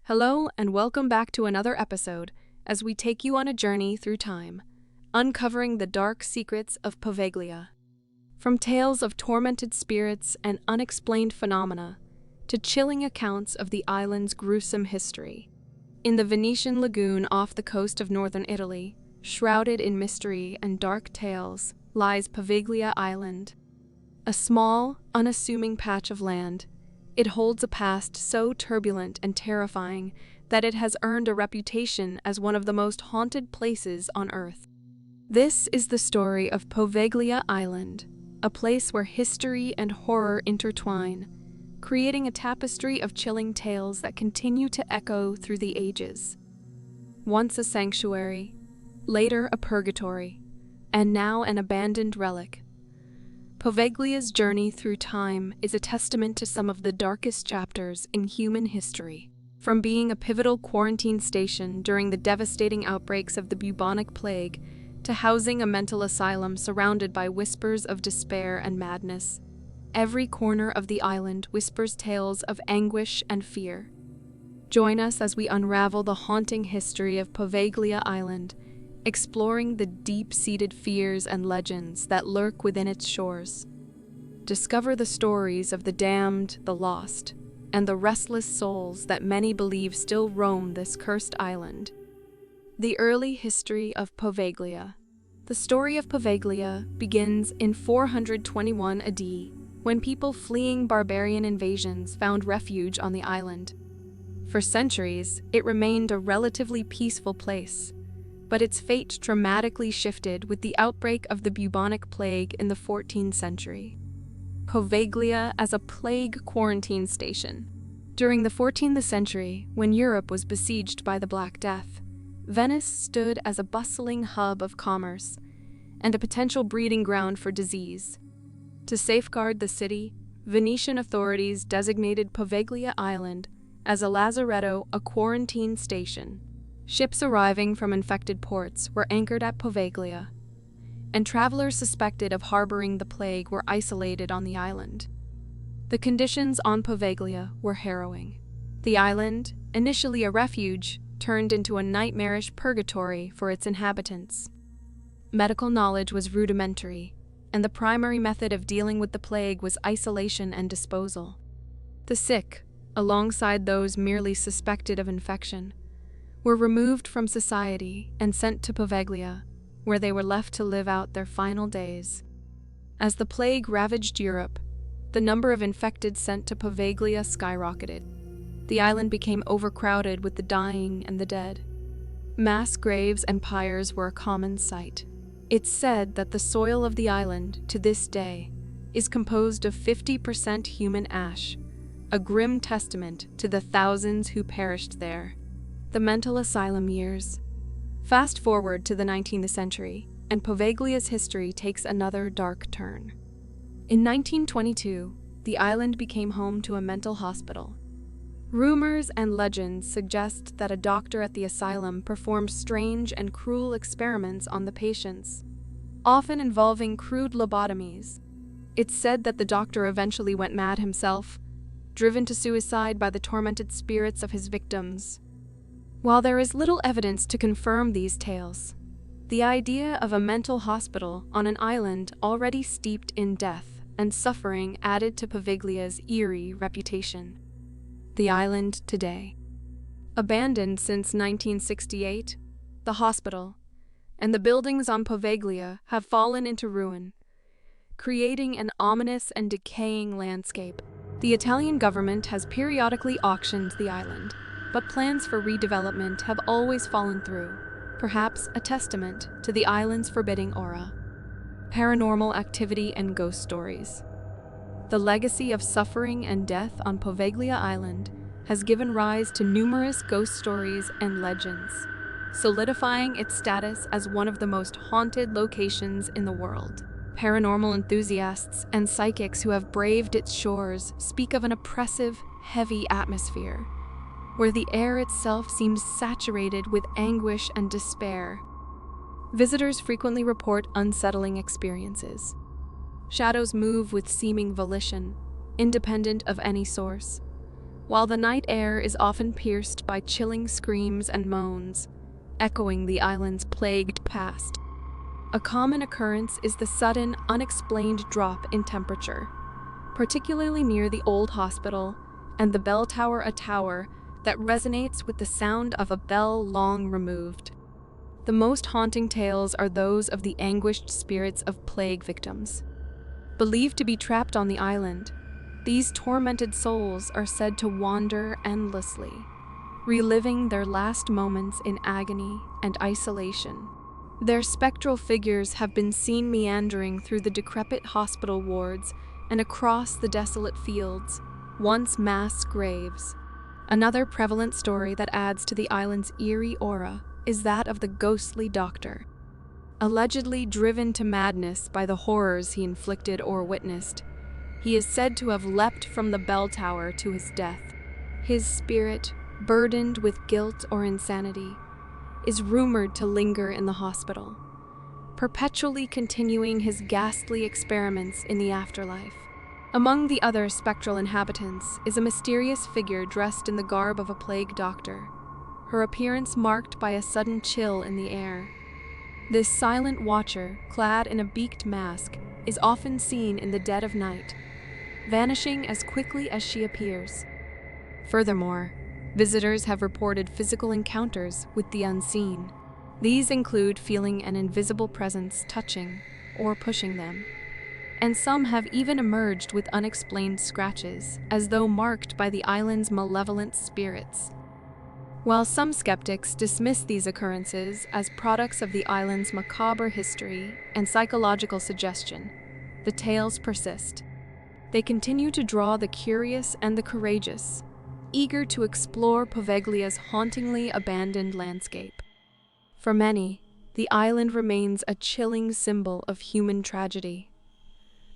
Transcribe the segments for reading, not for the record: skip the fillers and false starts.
Hello and welcome back to another episode as we take you on a journey through time, uncovering the dark secrets of Poveglia. From tales of tormented spirits and unexplained phenomena to chilling accounts of the island's gruesome history. In the Venetian lagoon off the coast of northern Italy, shrouded in mystery and dark tales, lies Poveglia Island. A small, unassuming patch of land. It holds a past so turbulent and terrifying that it has earned a reputation as one of the most haunted places on Earth. This is the story of Poveglia Island, a place where history and horror intertwine, creating a tapestry of chilling tales that continue to echo through the ages. Once a sanctuary, later a purgatory, and now an abandoned relic, Poveglia's journey through time is a testament to some of the darkest chapters in human history. From being a pivotal quarantine station during the devastating outbreaks of the bubonic plague to housing a mental asylum surrounded by whispers of despair and madness, every corner of the island whispers tales of anguish and fear. Join us as we unravel the haunting history of Poveglia Island, exploring the deep-seated fears and legends that lurk within its shores. Discover the stories of the damned, the lost, and the restless souls that many believe still roam this cursed island. The early history of Poveglia. The story of Poveglia begins in 421 AD, when people fleeing barbarian invasions found refuge on the island. For centuries, it remained a relatively peaceful place, but its fate dramatically shifted with the outbreak of the bubonic plague in the 14th century. Poveglia as a plague quarantine station. During the 14th century, when Europe was besieged by the Black Death, Venice stood as a bustling hub of commerce and a potential breeding ground for disease. To safeguard the city, Venetian authorities designated Poveglia Island as a lazaretto, a quarantine station. Ships arriving from infected ports were anchored at Poveglia, and travelers suspected of harboring the plague were isolated on the island. The conditions on Poveglia were harrowing. The island, initially a refuge, turned into a nightmarish purgatory for its inhabitants. Medical knowledge was rudimentary, and the primary method of dealing with the plague was isolation and disposal. The sick, alongside those merely suspected of infection, were removed from society and sent to Poveglia, where they were left to live out their final days. As the plague ravaged Europe, the number of infected sent to Poveglia skyrocketed. The island became overcrowded with the dying and the dead. Mass graves and pyres were a common sight. It's said that the soil of the island, to this day, is composed of 50% human ash, a grim testament to the thousands who perished there. The mental asylum years. Fast forward to the 19th century, and Poveglia's history takes another dark turn. In 1922, the island became home to a mental hospital. Rumors and legends suggest that a doctor at the asylum performed strange and cruel experiments on the patients, often involving crude lobotomies. It's said that the doctor eventually went mad himself, driven to suicide by the tormented spirits of his victims. While there is little evidence to confirm these tales, the idea of a mental hospital on an island already steeped in death and suffering added to Poveglia's eerie reputation. The island today. Abandoned since 1968, the hospital and the buildings on Poveglia have fallen into ruin, creating an ominous and decaying landscape. The Italian government has periodically auctioned the island, but plans for redevelopment have always fallen through, perhaps a testament to the island's forbidding aura. Paranormal activity and ghost stories. The legacy of suffering and death on Poveglia Island has given rise to numerous ghost stories and legends, solidifying its status as one of the most haunted locations in the world. Paranormal enthusiasts and psychics who have braved its shores speak of an oppressive, heavy atmosphere, where the air itself seems saturated with anguish and despair. Visitors frequently report unsettling experiences. Shadows move with seeming volition, independent of any source. while the night air is often pierced by chilling screams and moans, echoing the island's plagued past. A common occurrence is the sudden, unexplained drop in temperature, particularly near the old hospital and the bell tower, a tower that resonates with the sound of a bell long removed. The most haunting tales are those of the anguished spirits of plague victims. Believed to be trapped on the island, these tormented souls are said to wander endlessly, reliving their last moments in agony and isolation. Their spectral figures have been seen meandering through the decrepit hospital wards and across the desolate fields, once mass graves. Another prevalent story that adds to the island's eerie aura is that of the ghostly doctor. Allegedly driven to madness by the horrors he inflicted or witnessed, he is said to have leapt from the bell tower to his death. His spirit, burdened with guilt or insanity, is rumored to linger in the hospital, perpetually continuing his ghastly experiments in the afterlife. Among the other spectral inhabitants is a mysterious figure dressed in the garb of a plague doctor, her appearance marked by a sudden chill in the air. This silent watcher, clad in a beaked mask, is often seen in the dead of night, vanishing as quickly as she appears. Furthermore, visitors have reported physical encounters with the unseen. These include feeling an invisible presence touching or pushing them, and some have even emerged with unexplained scratches, as though marked by the island's malevolent spirits. While some skeptics dismiss these occurrences as products of the island's macabre history and psychological suggestion, the tales persist. They continue to draw the curious and the courageous, eager to explore Poveglia's hauntingly abandoned landscape. For many, the island remains a chilling symbol of human tragedy,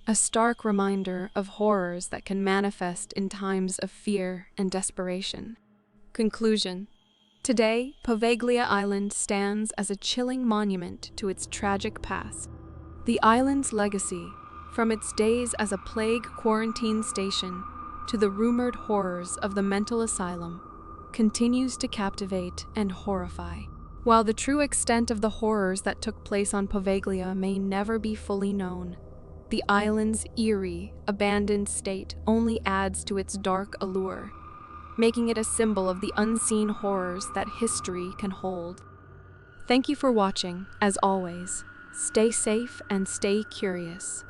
a stark reminder of horrors that can manifest in times of fear and desperation. Conclusion. Today, Poveglia Island stands as a chilling monument to its tragic past. The island's legacy, from its days as a plague quarantine station to the rumored horrors of the mental asylum, continues to captivate and horrify. While the true extent of the horrors that took place on Poveglia may never be fully known, the island's eerie, abandoned state only adds to its dark allure, making it a symbol of the unseen horrors that history can hold. Thank you for watching. As always, stay safe and stay curious.